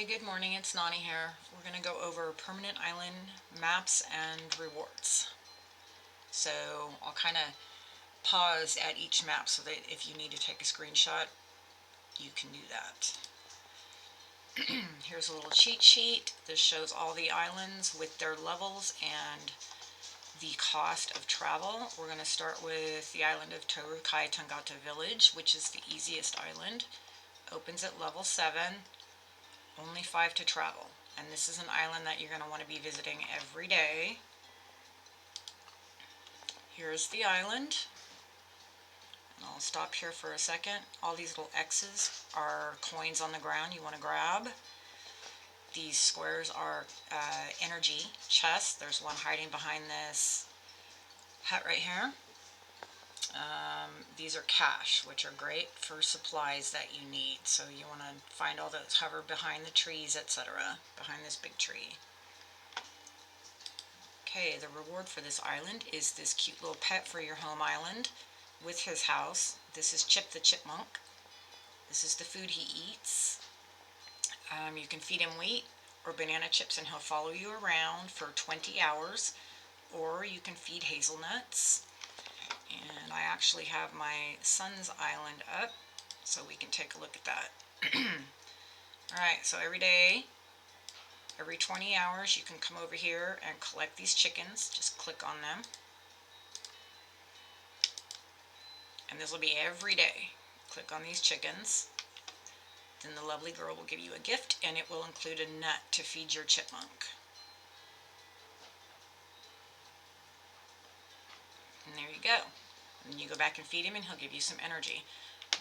Hey, good morning, it's Nani here. We're going to go over permanent island maps and rewards. So I'll kind of pause at each map so that if you need to take a screenshot, you can do that. Here's a little cheat sheet. This shows all the islands with their levels and the cost of travel. We're going to start with the island of Torukkai Tangata Village, which is the easiest island. Opens at level 7. Only 5 to travel, and this is an island that you're going to want to be visiting every day. Here's the island, and I'll stop here for a second. All these little X's are coins on the ground you want to grab. These squares are energy chests. There's one hiding behind this hut right here. These are cash, which are great for supplies that you need. So you want to find all those, hover behind the trees, etc., behind this big tree. Okay, the reward for this island is this cute little pet for your home island with his house. This is Chip the Chipmunk. This is the food he eats. You can feed him wheat or banana chips and he'll follow you around for 20 hours. Or you can feed hazelnuts. And I actually have my son's island up, so we can take a look at that. Alright, so every day, every 20 hours, you can come over here and collect these chickens. Just click on them. And this will be every day. Click on these chickens. Then the lovely girl will give you a gift, and it will include a nut to feed your chipmunk. And there you go. And you go back and feed him and he'll give you some energy.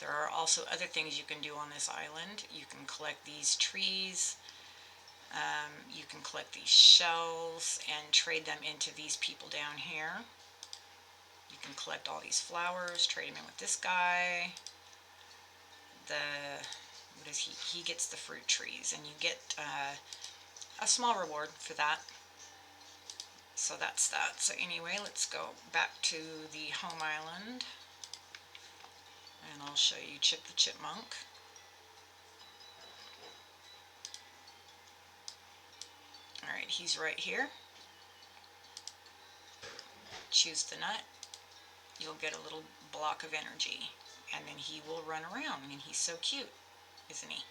There are also other things you can do on this island. You can collect these trees. You can collect these shells and trade them into these people down here. You can collect all these flowers, trade them in with this guy. What is he? He gets the fruit trees, and you get a small reward for that. So that's that. So anyway, let's go back to the home island, and I'll show you Chip the Chipmunk. Alright, he's right here. Choose the nut. You'll get a little block of energy, and then he will run around, and he's so cute, isn't he?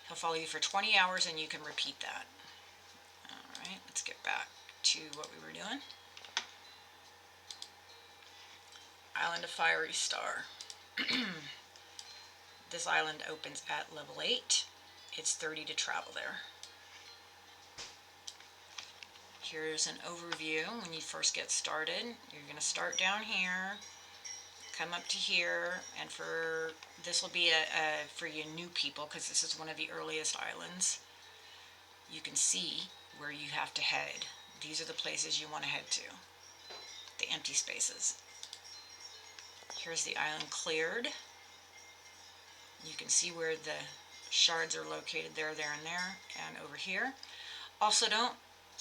He'll follow you for 20 hours, and you can repeat that. Alright, let's get back to what we were doing. Island of Fiery Star. This island opens at level 8. It's 30 to travel there. Here's an overview when you first get started. You're going to start down here, come up to here, and this will be for you new people, because this is one of the earliest islands. You can see where you have to head. These are the places you want to head to, the empty spaces. Here's the island cleared. You can see where the shards are located there, and there, and over here. Also, don't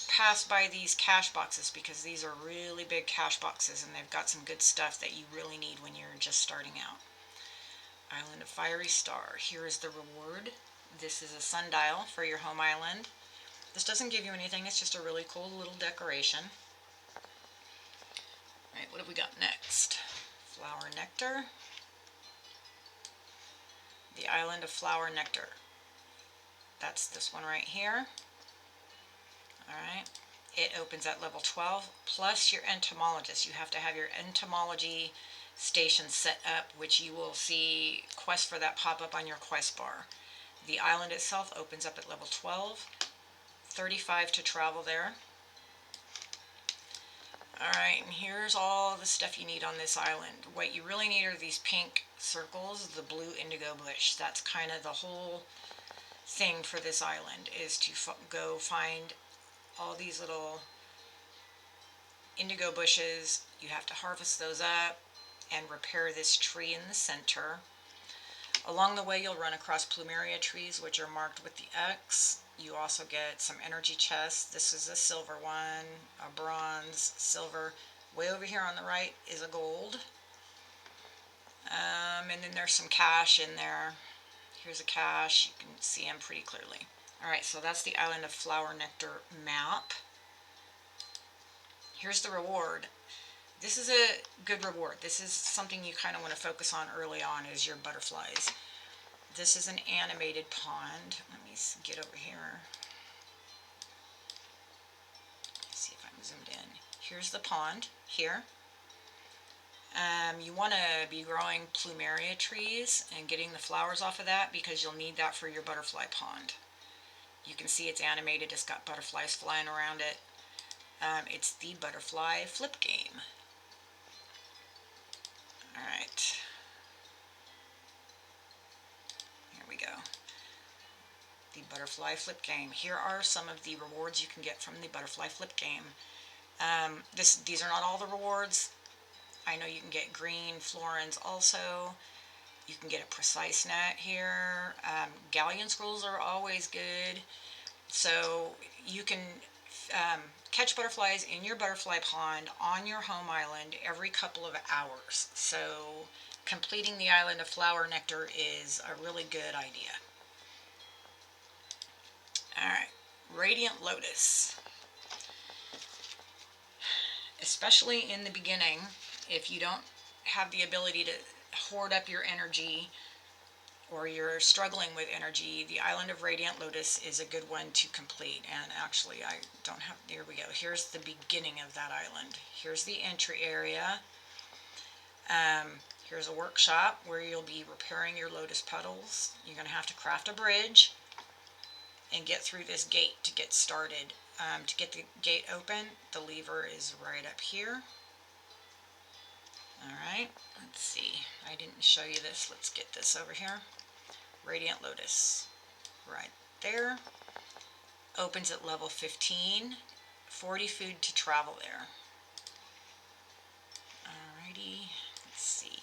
pass by these cash boxes, because these are really big cash boxes, and they've got some good stuff that you really need when you're just starting out. Island of Fiery Star. Here is the reward. This is a sundial for your home island. This doesn't give you anything, it's just a really cool little decoration. Alright, what have we got next? Flower Nectar. The Island of Flower Nectar. That's this one right here. Alright, it opens at level 12, plus your entomologist. You have to have your entomology station set up, which you will see quests for that pop up on your quest bar. The island itself opens up at level 12, 35 to travel there. Alright, and here's all the stuff you need on this island. What you really need are these pink circles, the blue indigo bush. That's kind of the whole thing for this island, is to go find all these little indigo bushes. You have to harvest those up and repair this tree in the center. Along the way, you'll run across plumeria trees, which are marked with the X. You also get some energy chests. This is a silver one, a bronze, silver. Way over here on the right is a gold. And then there's some cash in there. Here's a cash. You can see them pretty clearly. Alright, so that's the Island of Flower Nectar map. Here's the reward. This is a good reward. This is something you kind of want to focus on early on, is your butterflies. This is an animated pond. Let me get over here. Let's see if I'm zoomed in. Here's the pond here. You want to be growing plumeria trees and getting the flowers off of that, because you'll need that for your butterfly pond. You can see it's animated. It's got butterflies flying around it. It's the butterfly flip game. Alright. Here we go. The butterfly flip game. Here are some of the rewards you can get from the butterfly flip game. These are not all the rewards. I know you can get green florins also. You can get a precise net here. Galleon scrolls are always good. So you can catch butterflies in your butterfly pond on your home island every couple of hours. So completing the Island of Flower Nectar is a really good idea. Alright, Radiant Lotus. Especially in the beginning, if you don't have the ability to hoard up your energy, or you're struggling with energy, the Island of Radiant Lotus is a good one to complete. And actually, I don't have, here we go. Here's the beginning of that island. Here's the entry area. Here's a workshop where you'll be repairing your lotus petals. You're going to have to craft a bridge and get through this gate to get started. To get the gate open, the lever is right up here. Alright, let's see. I didn't show you this. Let's get this over here. Radiant Lotus. Right there. Opens at level 15. 40 food to travel there. Alrighty, let's see.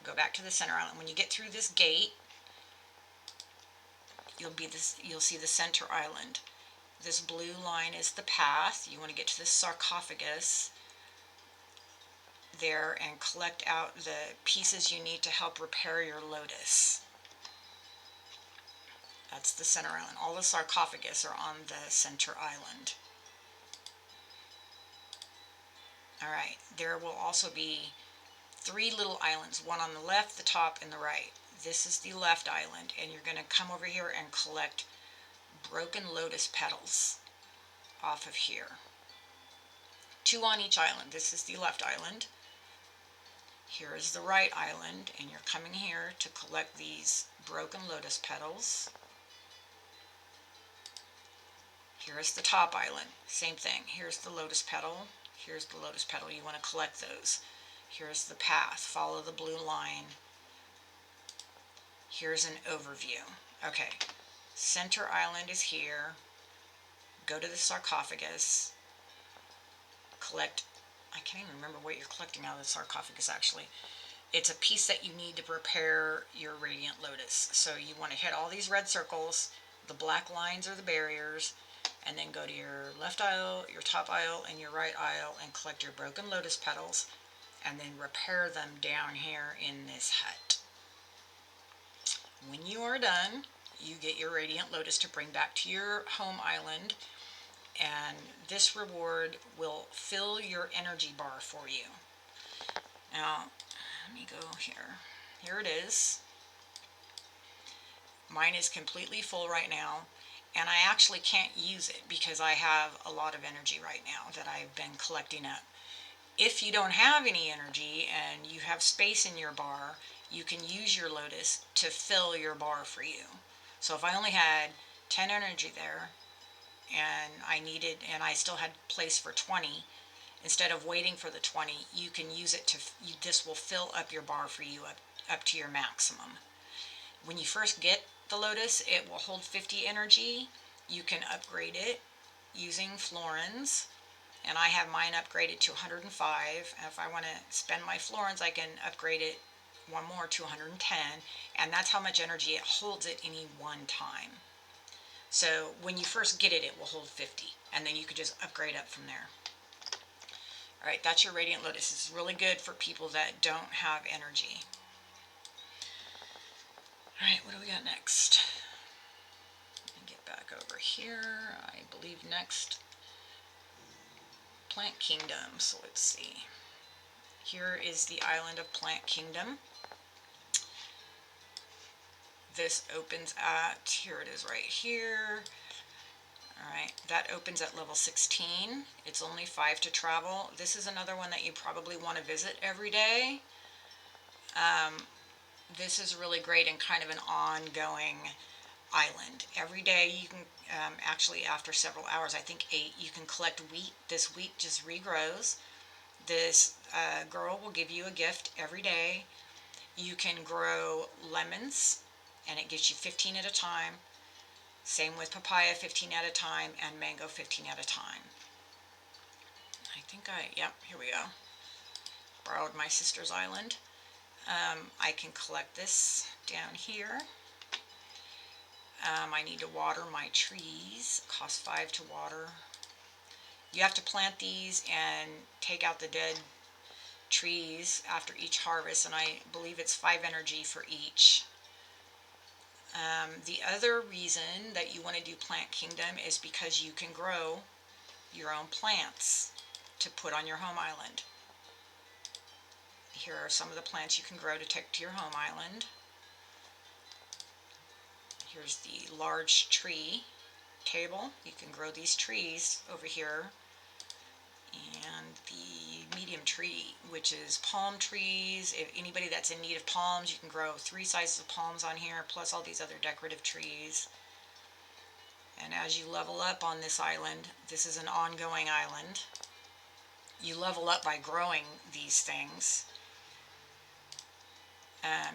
Go back to the center island. When you get through this gate, you'll see the center island. This blue line is the path. You want to get to this sarcophagus there and collect out the pieces you need to help repair your lotus. That's the center island. All the sarcophagus are on the center island. Alright, there will also be 3 little islands, one on the left, the top, and the right. This is the left island, and you're going to come over here and collect broken lotus petals off of here. 2 on each island. This is the left island. Here is the right island, and you're coming here to collect these broken lotus petals. Here is the top island. Same thing. Here's the lotus petal. Here's the lotus petal. You want to collect those. Here's the path. Follow the blue line. Here's an overview. Okay. Center island is here. Go to the sarcophagus. Collect, I can't even remember what you're collecting out of the sarcophagus actually. It's a piece that you need to repair your Radiant Lotus. So you want to hit all these red circles. The black lines are the barriers. And then go to your left aisle, your top aisle, and your right aisle and collect your broken lotus petals. And then repair them down here in this hut. When you are done, you get your Radiant Lotus to bring back to your home island, and this reward will fill your energy bar for you. Now, let me go here. Here it is. Mine is completely full right now, and I actually can't use it because I have a lot of energy right now that I've been collecting up. If you don't have any energy and you have space in your bar, you can use your lotus to fill your bar for you. So if I only had 10 energy there and I still had place for 20, instead of waiting for the 20, you can use it this will fill up your bar for you up to your maximum. When you first get the lotus, it will hold 50 energy. You can upgrade it using florins. And I have mine upgraded to 105. And if I want to spend my florins, I can upgrade it one more to 110. And that's how much energy it holds at any one time. So when you first get it, it will hold 50. And then you could just upgrade up from there. Alright, that's your Radiant Lotus. It's really good for people that don't have energy. Alright, what do we got next? Let me get here, I believe next, Plant Kingdom. So let's see. Here is the island of Plant Kingdom. This opens at, here it is right here. Alright, that opens at level 16. It's only 5 to travel. This is another one that you probably want to visit every day. This is really great and kind of an ongoing island. Every day you can, actually after several hours, I think 8, you can collect wheat. This wheat just regrows. This girl will give you a gift every day. You can grow lemons, and it gets you 15 at a time. Same with papaya, 15 at a time, and mango, 15 at a time. I think yep, here we go. Borrowed my sister's island. I can collect this down here. I need to water my trees. Costs 5 to water. You have to plant these and take out the dead trees after each harvest, and I believe it's 5 energy for each. The other reason that you want to do Plant Kingdom is because you can grow your own plants to put on your home island. Here are some of the plants you can grow to take to your home island. Here's the large tree table. You can grow these trees over here. And the medium tree, which is palm trees. If anybody that's in need of palms, you can grow 3 sizes of palms on here, plus all these other decorative trees. And as you level up on this island, this is an ongoing island. You level up by growing these things.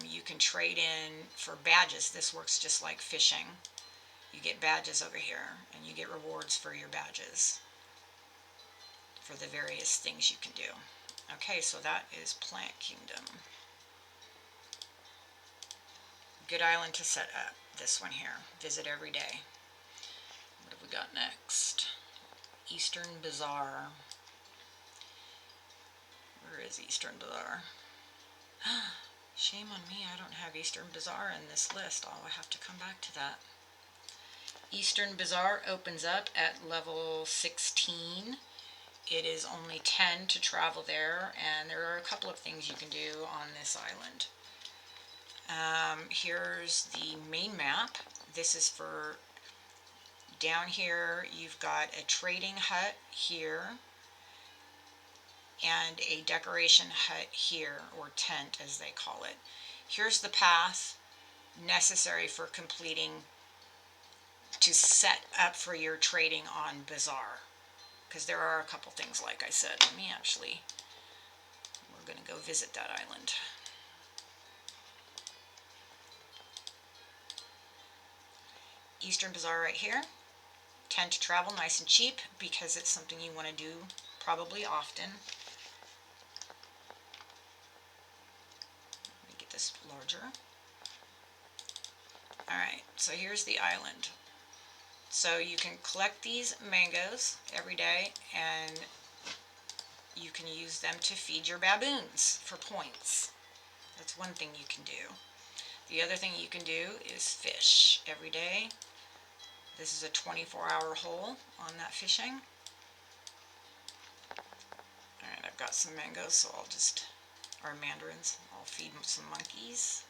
You can trade in for badges. This works just like fishing. You get badges over here, and you get rewards for your badges, for the various things you can do. Okay, so that is Plant Kingdom. Good island to set up, this one here. Visit every day. What have we got next? Eastern Bazaar. Where is Eastern Bazaar? Shame on me, I don't have Eastern Bazaar in this list. I'll have to come back to that. Eastern Bazaar opens up at level 16. It is only 10 to travel there, and there are a couple of things you can do on this island. Here's the main map. This is for down here. You've got a trading hut here and a decoration hut here, or tent as they call it. Here's the path necessary for completing, to set up for your trading on Bazaar. Because there are a couple things, like I said. Let me actually, we're going to go visit that island. Eastern Bazaar right here. 10 to travel, nice and cheap, because it's something you want to do probably often. Let me get this larger. Alright, so here's the island. So you can collect these mangoes every day, and you can use them to feed your baboons for points. That's one thing you can do. The other thing you can do is fish every day. This is a 24-hour hole on that fishing. Alright, I've got some mangoes, so I'll just, or mandarins, I'll feed some monkeys.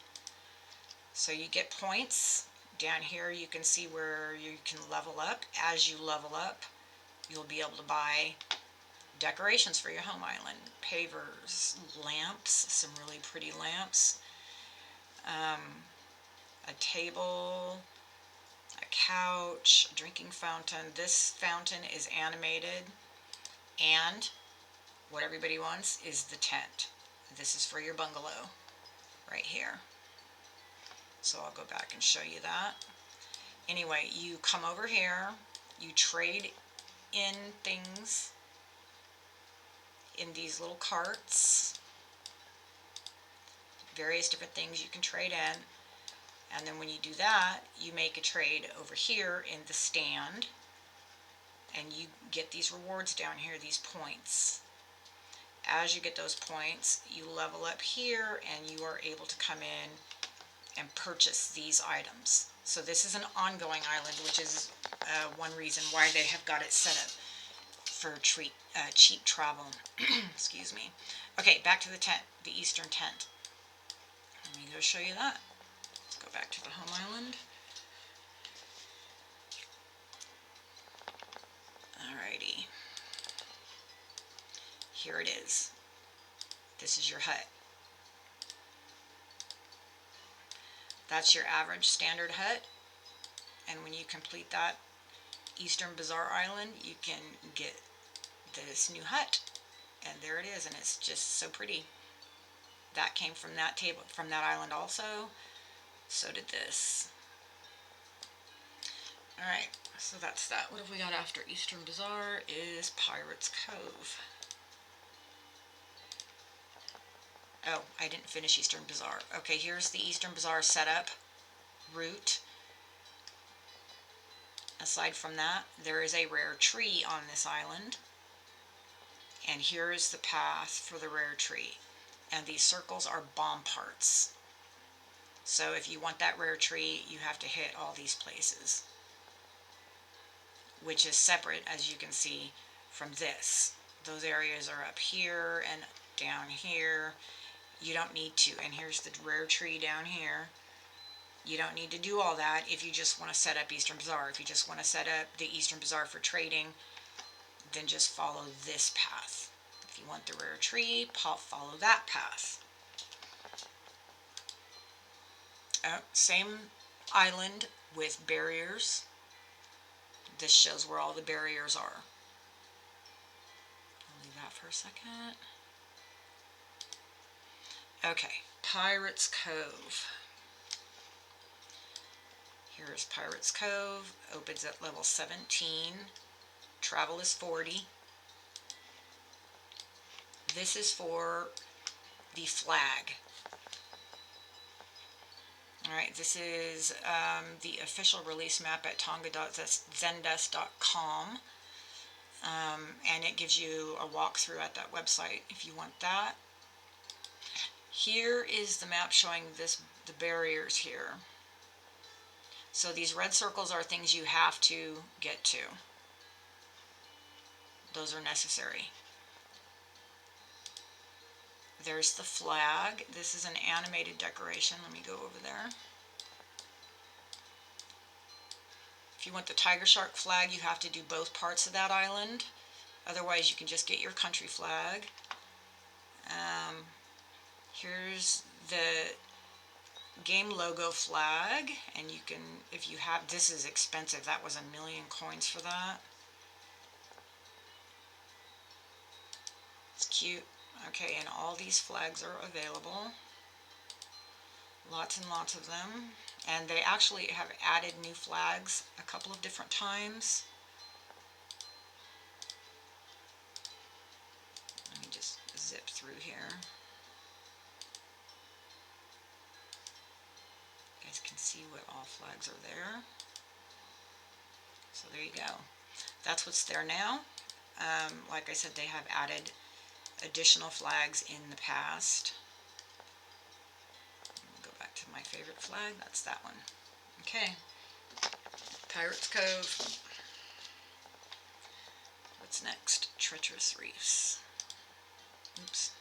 So you get points. Down here you can see where you can level up. As you level up, you'll be able to buy decorations for your home island. Pavers, lamps, some really pretty lamps, a table, a couch, a drinking fountain. This fountain is animated, and what everybody wants is the tent. This is for your bungalow right here. So I'll go back and show you that. Anyway, you come over here, you trade in things in these little carts, various different things you can trade in, and then when you do that, you make a trade over here in the stand, and you get these rewards down here, these points. As you get those points, you level up here, and you are able to come in and purchase these items. So this is an ongoing island, which is one reason why they have got it set up for cheap travel. Excuse me. Okay, back to the tent, the eastern tent. Let me go show you that. Let's go back to the home island. Alrighty. Here it is. This is your hut. That's your average standard hut. And when you complete that Eastern Bazaar Island, you can get this new hut. And there it is, and it's just so pretty. That came from that table, from that island also. So did this. Alright, so that's that. What have we got after Eastern Bazaar is Pirate's Cove. Oh, I didn't finish Eastern Bazaar. Okay, here's the Eastern Bazaar setup route. Aside from that, there is a rare tree on this island. And here is the path for the rare tree. And these circles are bomb parts. So if you want that rare tree, you have to hit all these places. Which is separate, as you can see, from this. Those areas are up here and down here. You don't need to. And here's the rare tree down here. You don't need to do all that if you just want to set up Eastern Bazaar. If you just want to set up the Eastern Bazaar for trading, then just follow this path. If you want the rare tree, follow that path. Same island with barriers. This shows where all the barriers are. I'll leave that for a second. Okay, Pirate's Cove. Here's Pirate's Cove. Opens at level 17. Travel is 40. This is for the flag. Alright, this is the official release map at tonga.zendesk.com. And it gives you a walkthrough at that website if you want that. Here is the map showing the barriers here. So these red circles are things you have to get to. Those are necessary. There's the flag. This is an animated decoration. Let me go over there. If you want the tiger shark flag, you have to do both parts of that island. Otherwise, you can just get your country flag. Here's the game logo flag, and you can, if you have, this is expensive. That was 1,000,000 coins for that. It's cute. Okay, and all these flags are available. Lots and lots of them. And they actually have added new flags a couple of different times. Let me just zip through here. You guys can see what all flags are there. So there you go. That's what's there now. Like I said, they have added additional flags in the past. Go back to my favorite flag. That's that one. Okay. Pirate's Cove. What's next? Treacherous Reefs. Oops.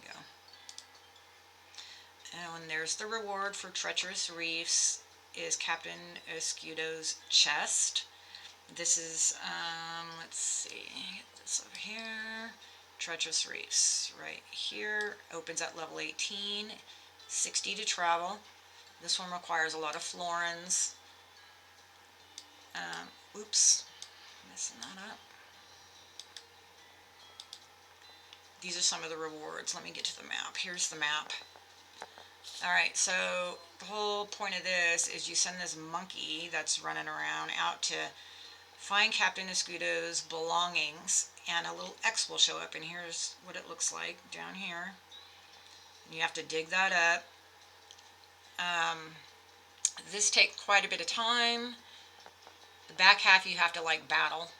There we go. And there's the reward for Treacherous Reefs is Captain Escudo's chest. This is, let's see, get this over here. Treacherous Reefs, right here, opens at level 18, 60 to travel. This one requires a lot of florins. Oops, messing that up. These are some of the rewards. Let me get to the map. Here's the map. Alright, so the whole point of this is you send this monkey that's running around out to find Captain Escudo's belongings, and a little X will show up, and here's what it looks like down here. And you have to dig that up. This takes quite a bit of time. The back half you have to like battle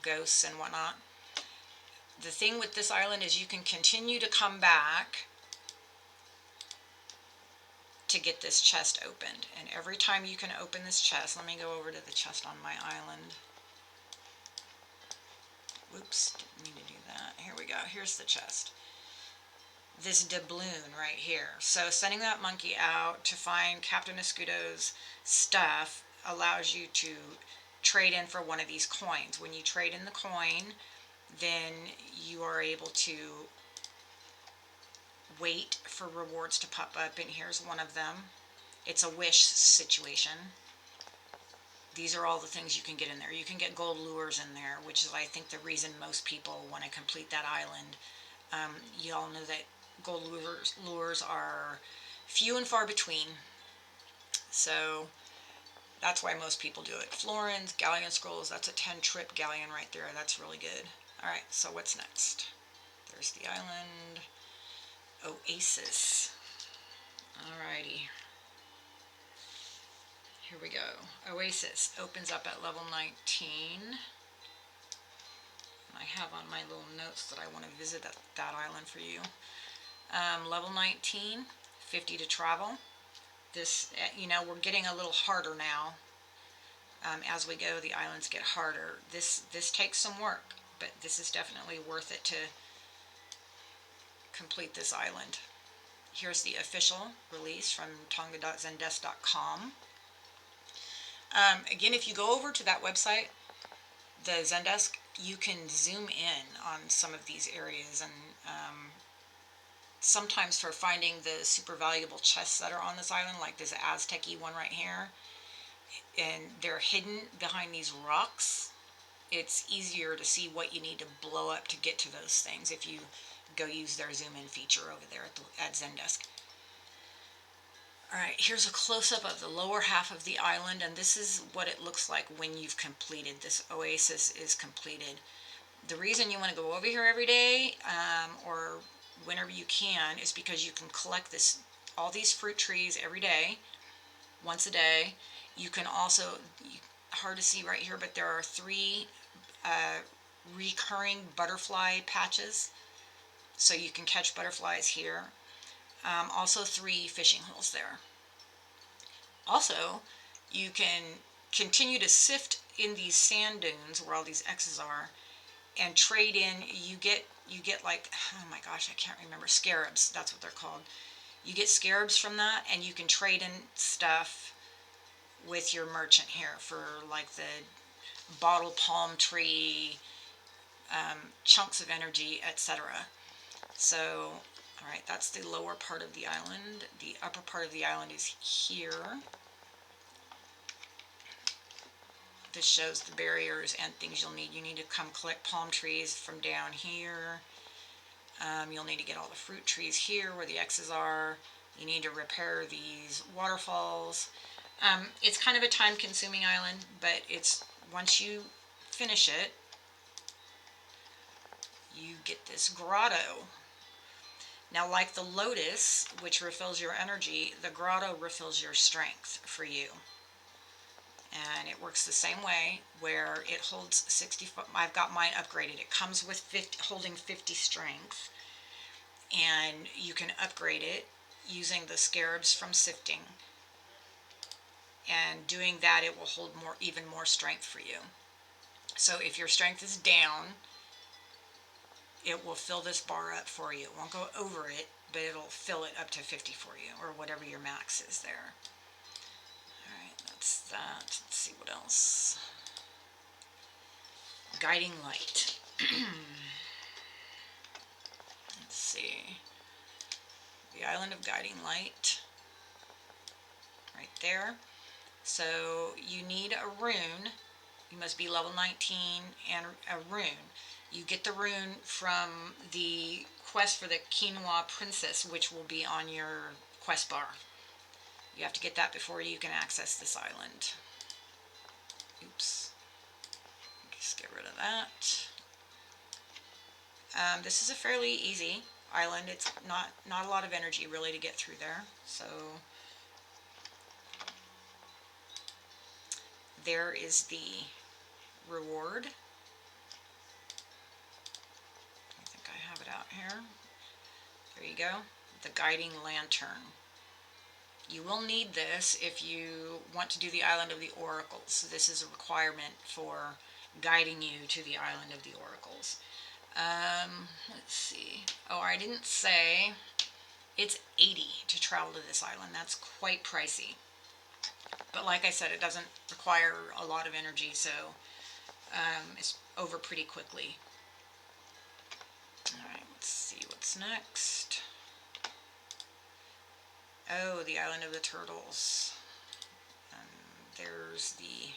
ghosts and whatnot. The thing with this island is you can continue to come back to get this chest opened. And every time you can open this chest, let me go over to the chest on my island. Whoops, didn't mean to do that. Here we go. Here's the chest. This doubloon right here. So sending that monkey out to find Captain Escudo's stuff allows you to trade in for one of these coins. When you trade in the coin, then you are able to wait for rewards to pop up, and here's one of them. It's a wish situation. These are all the things you can get in there. You can get gold lures in there, which is, I think, the reason most people want to complete that island. You all know that gold lures are few and far between, so that's why most people do it. Florins, galleon scrolls, that's a 10-trip galleon right there. That's really good. Alright, so what's next? There's the island. Oasis. Alrighty. Here we go. Oasis opens up at level 19. I have on my little notes that I want to visit that island for you. Level 19, 50 to travel. This, we're getting a little harder now. As we go, the islands get harder. This takes some work, but this is definitely worth it to complete this island. Here's the official release from tonga.zendesk.com. Again, if you go over to that website, the Zendesk, you can zoom in on some of these areas, and sometimes for finding the super valuable chests that are on this island, like this Aztec-y one right here, and they're hidden behind these rocks, it's easier to see what you need to blow up to get to those things if you go use their zoom in feature over there at Zendesk. Alright, here's a close-up of the lower half of the island, and this is what it looks like when you've completed this. Oasis is completed. The reason you want to go over here every day, or whenever you can, is because you can collect all these fruit trees every day, once a day. You can also, hard to see right here, but there are 3 recurring butterfly patches, so you can catch butterflies here. Also 3 fishing holes there. Also, you can continue to sift in these sand dunes where all these X's are, and trade in. You get like, oh my gosh, I can't remember, scarabs. That's what they're called. You get scarabs from that, and you can trade in stuff with your merchant here for like the bottle palm tree, chunks of energy, etc. So, alright, that's the lower part of the island. The upper part of the island is here. This shows the barriers and things you'll need. You need to come collect palm trees from down here. You'll need to get all the fruit trees here where the X's are. You need to repair these waterfalls. It's kind of a time-consuming island, but once you finish it, you get this grotto. Now, like the Lotus, which refills your energy, the grotto refills your strength for you. And it works the same way, where it holds 60. I've got mine upgraded. It comes with holding 50 strength, and you can upgrade it using the scarabs from sifting. And doing that, it will hold even more strength for you. So if your strength is down, it will fill this bar up for you. It won't go over it, but it'll fill it up to 50 for you, or whatever your max is there. Alright, that's that. Let's see what else. Guiding light. Let's see. The island of guiding light. Right there. So you need a rune. You must be level 19 and a rune. You get the rune from the quest for the Quinoa Princess, which will be on your quest bar. You have to get that before you can access this island. Oops. Just get rid of that. This is a fairly easy island. It's not a lot of energy really to get through there. So there is the reward. I think I have it out here. There you go. The guiding lantern. You will need this if you want to do the Island of the Oracles. So this is a requirement for guiding you to the Island of the Oracles. Let's see. Oh, I didn't say it's 80 to travel to this island. That's quite pricey. But like I said, it doesn't require a lot of energy, so it's over pretty quickly. Alright, let's see what's next. Oh, the Island of the Turtles. There's the...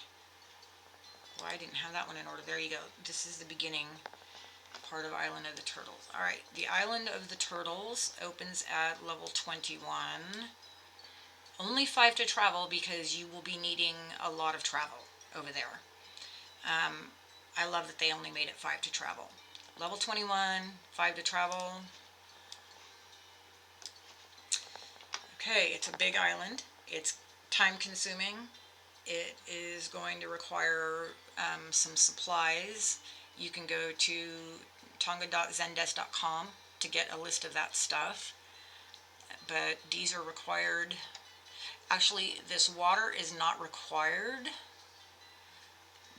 Well, I didn't have that one in order. There you go. This is the beginning part of Island of the Turtles. Alright, the Island of the Turtles opens at level 21. Only 5 to travel because you will be needing a lot of travel over there. I love that they only made it 5 to travel. Level 21, 5 to travel. Okay, it's a big island. It's time consuming. It is going to require some supplies. You can go to tonga.zendesk.com to get a list of that stuff. But these are required. Actually, this water is not required,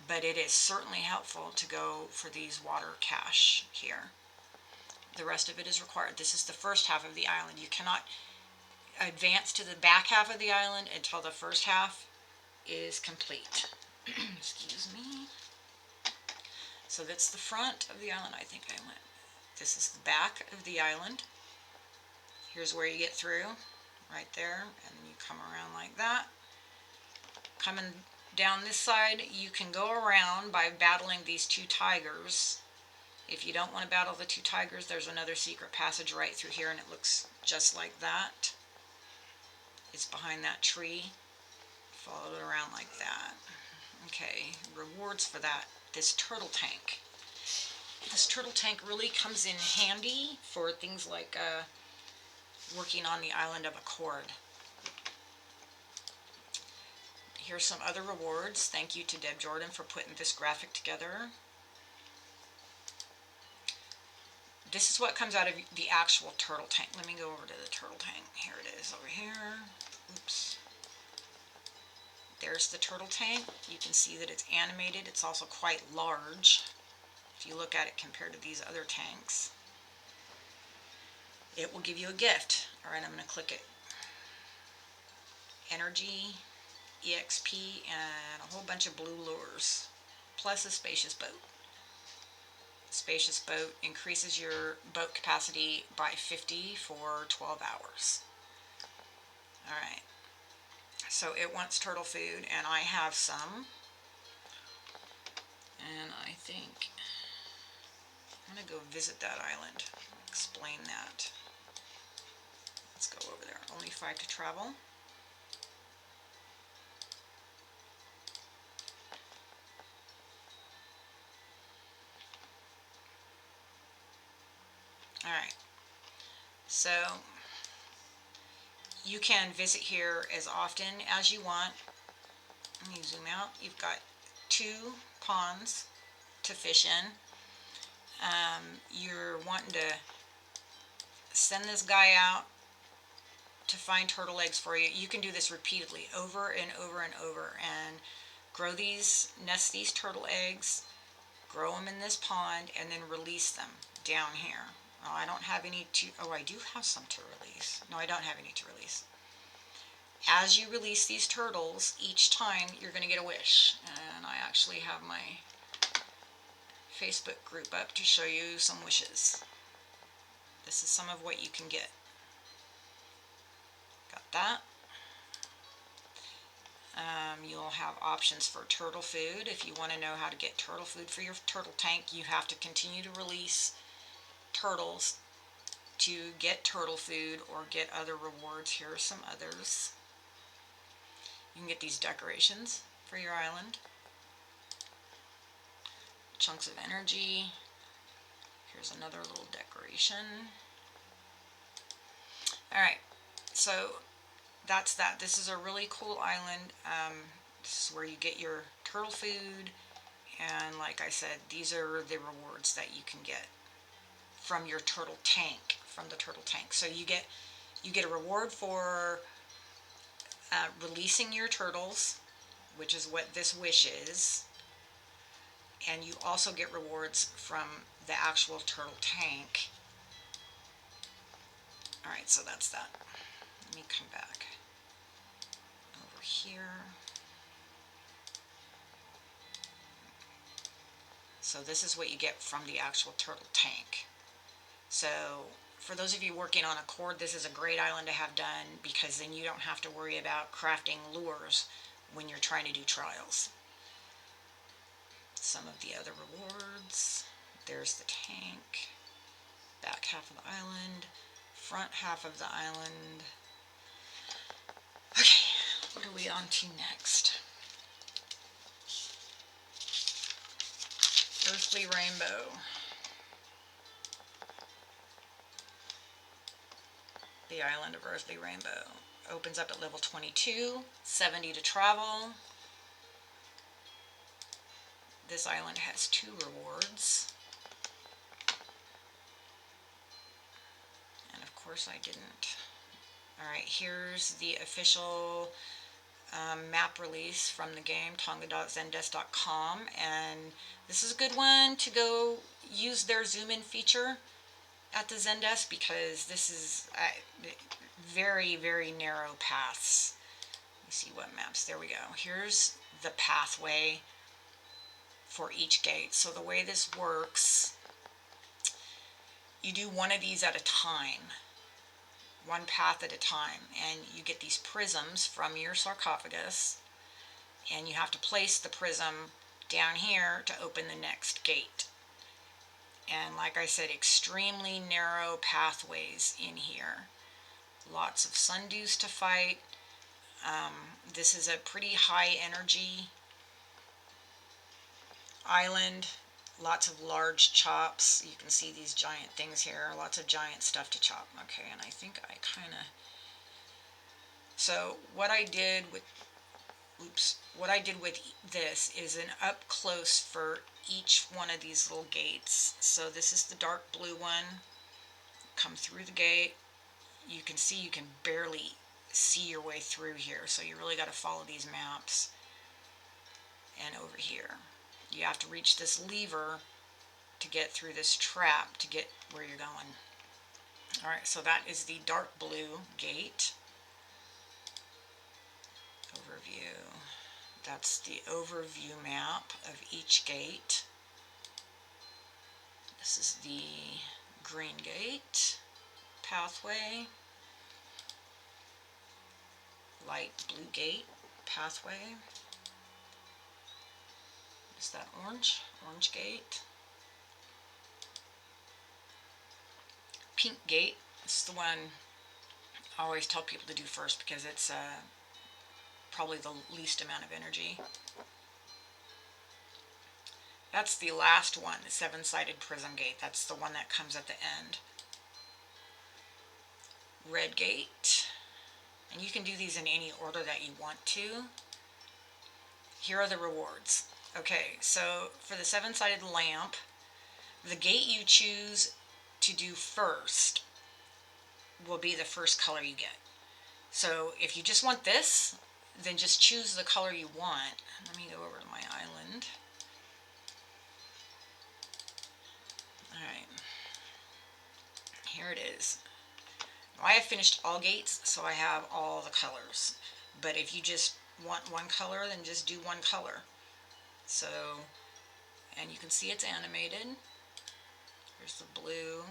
but it is certainly helpful to go for these water cache here. The rest of it is required. This is the first half of the island. You cannot advance to the back half of the island until the first half is complete. Excuse me. So that's the front of the island. I think I went. This is the back of the island. Here's where you get through, right there, and you come around like that. Coming down this side, you can go around by battling these 2 tigers. If you don't want to battle the 2 tigers, there's another secret passage right through here, and it looks just like that. It's behind that tree. Follow it around like that. Okay, rewards for that. This turtle tank. This turtle tank really comes in handy for things like working on the Island of Accord. Here's some other rewards. Thank you to Deb Jordan for putting this graphic together. This is what comes out of the actual turtle tank. Let me go over to the turtle tank. Here it is over here. Oops. There's the turtle tank. You can see that it's animated. It's also quite large if you look at it compared to these other tanks. It will give you a gift. Alright, I'm going to click it. Energy, EXP, and a whole bunch of blue lures, plus a spacious boat. The spacious boat increases your boat capacity by 50 for 12 hours. Alright, so it wants turtle food, and I have some. And I think I'm going to go visit that island, explain that. Let's go over there. Only 5 to travel. Alright, so you can visit here as often as you want. Let me zoom out. You've got 2 ponds to fish in. You're wanting to send this guy out to find turtle eggs for you. You can do this repeatedly, over and over and over, and grow these, nest these turtle eggs, grow them in this pond, and then release them down here. Oh, I don't have any to, oh, I do have some to release. No, I don't have any to release. As you release these turtles, each time you're going to get a wish. And I actually have my Facebook group up to show you some wishes. This is some of what you can get. Got that. You'll have options for turtle food. If you want to know how to get turtle food for your turtle tank, you have to continue to release turtles to get turtle food or get other rewards. Here are some others. You can get these decorations for your island. Chunks of energy. Here's another little decoration. Alright, so that's that. This is a really cool island. This is where you get your turtle food, and like I said, these are the rewards that you can get from your turtle tank, from the turtle tank. So you get a reward for releasing your turtles, which is what this wish is. And you also get rewards from the actual turtle tank. Alright, so that's that. Let me come back over here. So this is what you get from the actual turtle tank. So for those of you working on a cord, this is a great island to have done, because then you don't have to worry about crafting lures when you're trying to do trials. Some of the other rewards. There's the tank. Back half of the island. Front half of the island. Okay, what are we on to next? Earthly Rainbow. The island of Earthly Rainbow. Opens up at level 22, 70 to travel. This island has 2 rewards. And of course I didn't. Alright, here's the official map release from the game, tonga.zendesk.com, and this is a good one to go use their zoom in feature at the Zendesk, because this is very, very narrow paths. Let me see what maps. There we go. Here's the pathway for each gate. So the way this works, you do one of these at a time, one path at a time, and you get these prisms from your sarcophagus, and you have to place the prism down here to open the next gate. And like I said, extremely narrow pathways in here. Lots of sundews to fight. This is a pretty high energy island. Lots of large chops. You can see these giant things here. Lots of giant stuff to chop. Okay, and I think I kind of... So what I did with... What I did with this is an up close for each one of these little gates. So this is the dark blue one. Come through the gate. You can see you can barely see your way through here, so you really got to follow these maps. And over here, you have to reach this lever to get through this trap to get where you're going. Alright, so that is the dark blue gate. Overview. That's the overview map of each gate. This is the green gate pathway. Light blue gate pathway. Is that orange? Orange gate. Pink gate. This is the one I always tell people to do first, because it's probably the least amount of energy. That's the last one, the 7-sided prism gate. That's the one that comes at the end. Red gate. And you can do these in any order that you want to. Here are the rewards. Okay, so for the 7-sided lamp, the gate you choose to do first will be the first color you get. So if you just want this, then just choose the color you want. Let me go over to my island. Alright. Here it is. Now, I have finished all gates, so I have all the colors. But if you just want one color, then just do one color. So, and you can see it's animated. Here's the blue.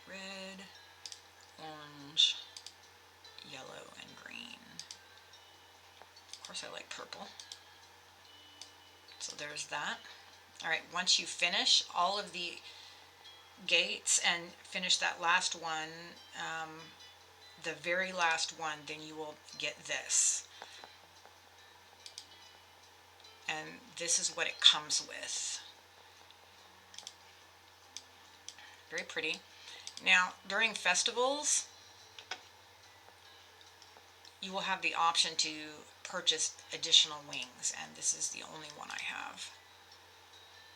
Red, orange, yellow, and green. Of course I like purple. So there's that. Alright, once you finish all of the gates and finish that last one, the very last one, then you will get this. And this is what it comes with. Very pretty. Now, during festivals, you will have the option to purchase additional wings, and this is the only one I have.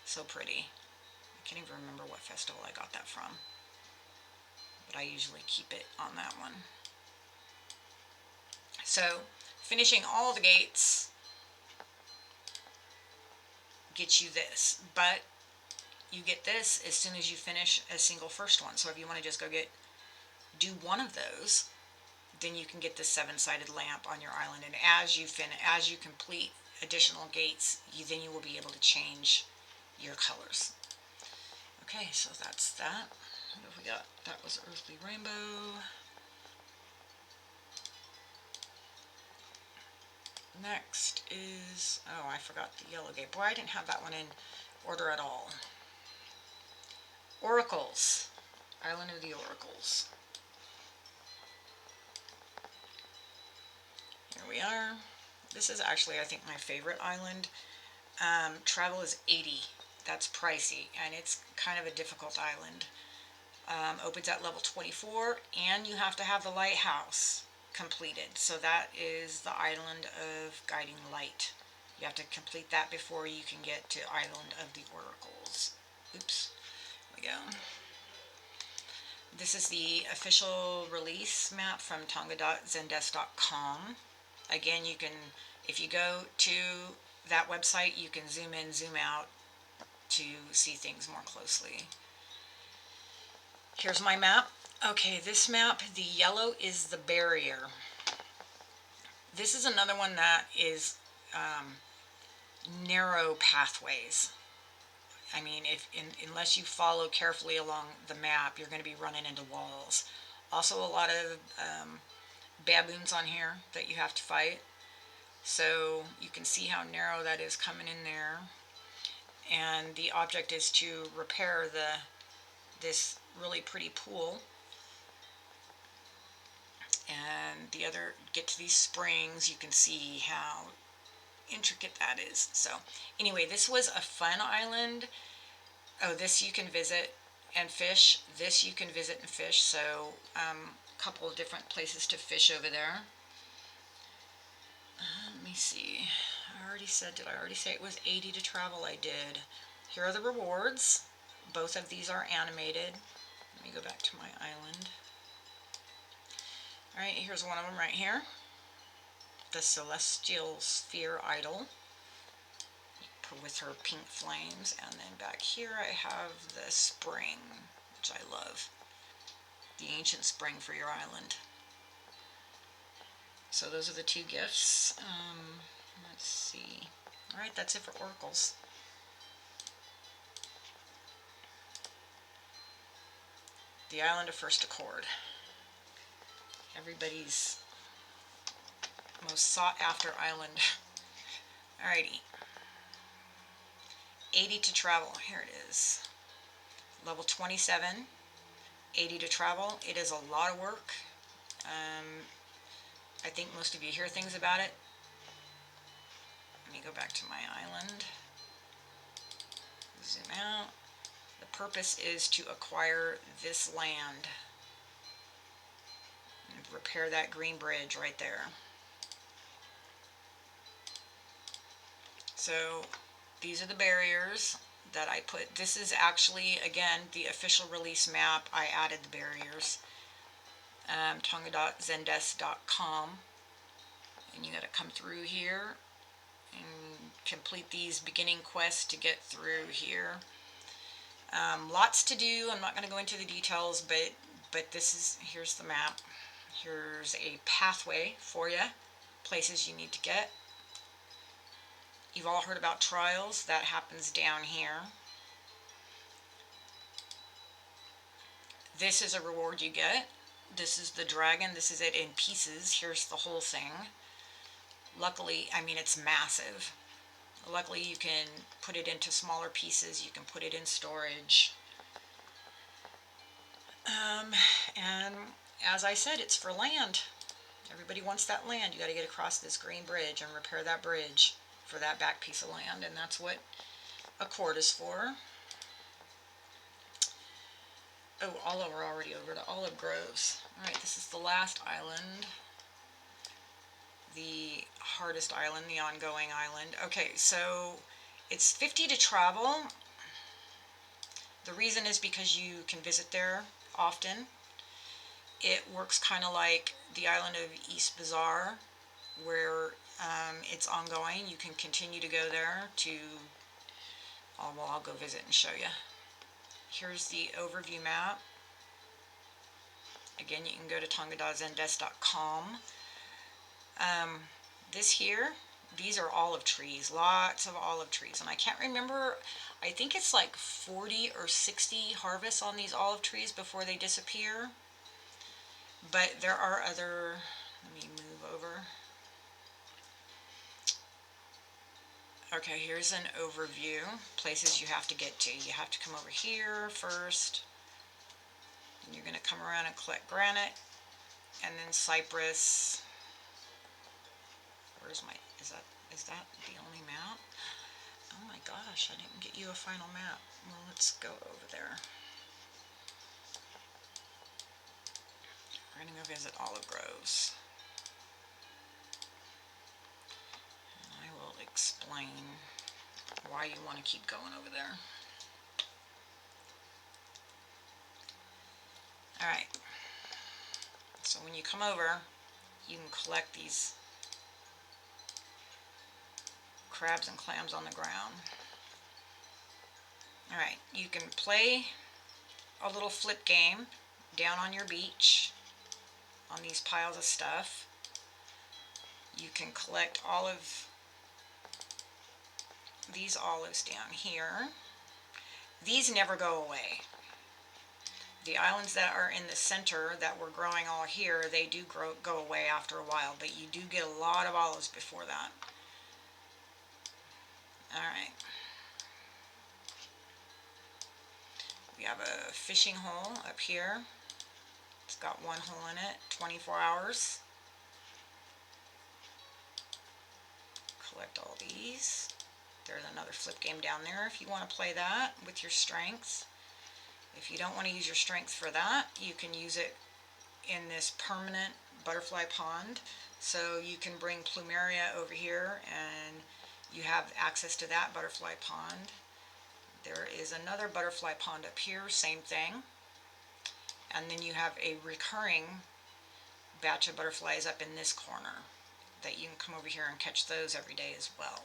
So pretty. I can't even remember what festival I got that from. But but I usually keep it on that one. So finishing all the gates gets you this, but you get this as soon as you finish a single first one. So if you want to just do one of those, then you can get this 7-sided lamp on your island, and as you complete additional gates, then you will be able to change your colors. Okay, so that's that. What have we got? That was Earthly Rainbow. Next is, oh, I forgot the yellow gate. Boy, I didn't have that one in order at all. Oracles. Island of the Oracles. Here we are. This is actually, I think, my favorite island. Travel is 80. That's pricey, and it's kind of a difficult island. Opens at level 24, and you have to have the lighthouse completed. So that is the Island of Guiding Light. You have to complete that before you can get to Island of the Oracles. Oops. There we go. This is the official release map from tonga.zendesk.com. Again, you can, if you go to that website, you can zoom in, zoom out to see things more closely. Here's my map. Okay, this map, the yellow is the barrier. This is another one that is narrow pathways. I mean, unless you follow carefully along the map, you're going to be running into walls. Also, a lot of baboons on here that you have to fight. So you can see how narrow that is coming in there. And the object is to repair this really pretty pool. And the other, get to these springs, you can see how intricate that is. So anyway, this was a fun island. Oh, this you can visit and fish. This you can visit and fish. So a couple of different places to fish over there. Let me see. I already said, did I already say it was 80 to travel? I did. Here are the rewards. Both of these are animated. Let me go back to my island. Alright, here's one of them right here. The Celestial Sphere Idol with her pink flames. And then back here I have the spring, which I love. The ancient spring for your island. So those are the two gifts. Let's see. Alright, that's it for oracles. The Island of First Accord. Everybody's most sought after island. Alrighty. 80 to travel. Here it is. Level 27. 80 to travel. It is a lot of work. I think most of you hear things about it. Let me go back to my island. Zoom out. The purpose is to acquire this land. And repair that green bridge right there. So these are the barriers that I put. This is actually, again, the official release map. I added the barriers. Tonga.zendesk.com, and you got to come through here and complete these beginning quests to get through here. Lots to do. I'm not going to go into the details, but here's the map. Here's a pathway for you, places you need to get. You've all heard about trials. That happens down here. This is a reward you get. This is the dragon. This is it in pieces. Here's the whole thing. Luckily, I mean, it's massive. Luckily, you can put it into smaller pieces. You can put it in storage. And as I said, it's for land. Everybody wants that land. You got to get across this green bridge and repair that bridge for that back piece of land. And that's what Accord is for. Oh, we're already over to Olive Groves. Alright, this is the last island. The hardest island, the ongoing island. Okay, so it's 50 to travel. The reason is because you can visit there often. it works kind of like the island of East Bazaar, where it's ongoing. You can continue to go there to, oh, well, I'll go visit and show you. Here's the overview map. Again, you can go to tonga.zendesk.com. This here, these are olive trees, lots of olive trees, and I can't remember, I think it's like 40 or 60 harvests on these olive trees before they disappear. But there are other, let me move over. Okay, here's an overview, places you have to get to. You have to come over here first, and you're going to come around and collect granite, and then cypress. Where's my, is that the only map? Oh my gosh, I didn't get you a final map. Well, let's go over there. We're going to go visit olive groves. And I will explain why you want to keep going over there. Alright, so when you come over, you can collect these crabs and clams on the ground. Alright, you can play a little flip game down on your beach on these piles of stuff. You can collect these olives down here. These never go away. The islands that are in the center that were growing all here, they do go away after a while, but you do get a lot of olives before that. Alright. We have a fishing hole up here. It's got one hole in it, 24 hours. Collect all these. There's another flip game down there if you want to play that with your strengths. If you don't want to use your strength for that, you can use it in this permanent butterfly pond. So you can bring plumeria over here and you have access to that butterfly pond. There is another butterfly pond up here, same thing. And then you have a recurring batch of butterflies up in this corner that you can come over here and catch those every day as well.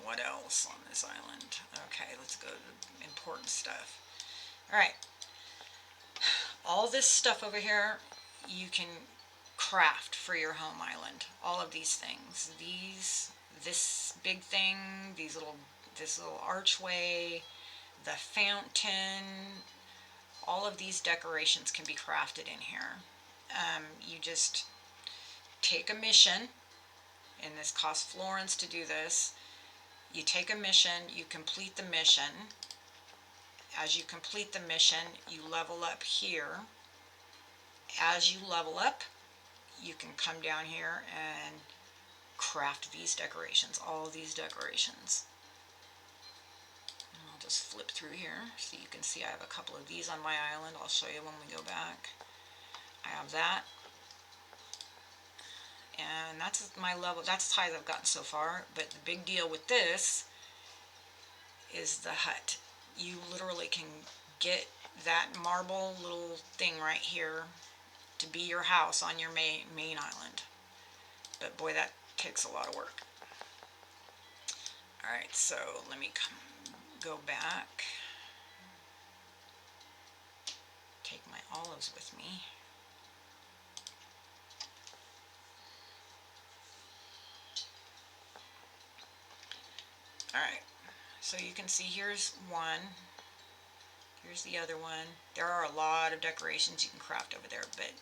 What else on this island? Okay, let's go to the important stuff. Alright, all this stuff over here you can craft for your home island. All of these things. This big thing, this little archway, the fountain, all of these decorations can be crafted in here. You just take a mission, and this costs florins to do this. You take a mission, you complete the mission. As you complete the mission, you level up here. As you level up, you can come down here and craft these decorations, all these decorations. And I'll just flip through here so you can see I have a couple of these on my island. I'll show you when we go back. I have that. And that's my level, that's as high as I've gotten so far. But the big deal with this is the hut. You literally can get that marble little thing right here to be your house on your main island. But boy, that takes a lot of work. Alright, so let me go back. Take my olives with me. Alright, so you can see here's one, here's the other one. There are a lot of decorations you can craft over there, but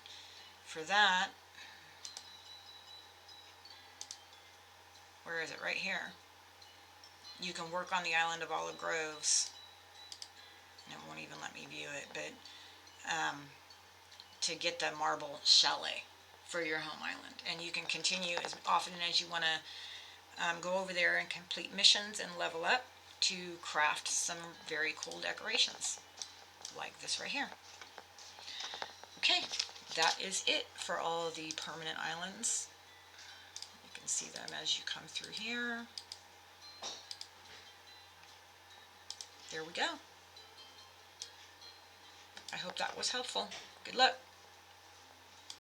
for that, where is it? Right here. You can work on the island of olive groves. It won't even let me view it, but to get the marble chalet for your home island. And you can continue as often as you want to go over there and complete missions and level up to craft some very cool decorations like this right here. Okay, that is it for all the permanent islands. You can see them as you come through here. There we go. hope that was helpful. Good luck.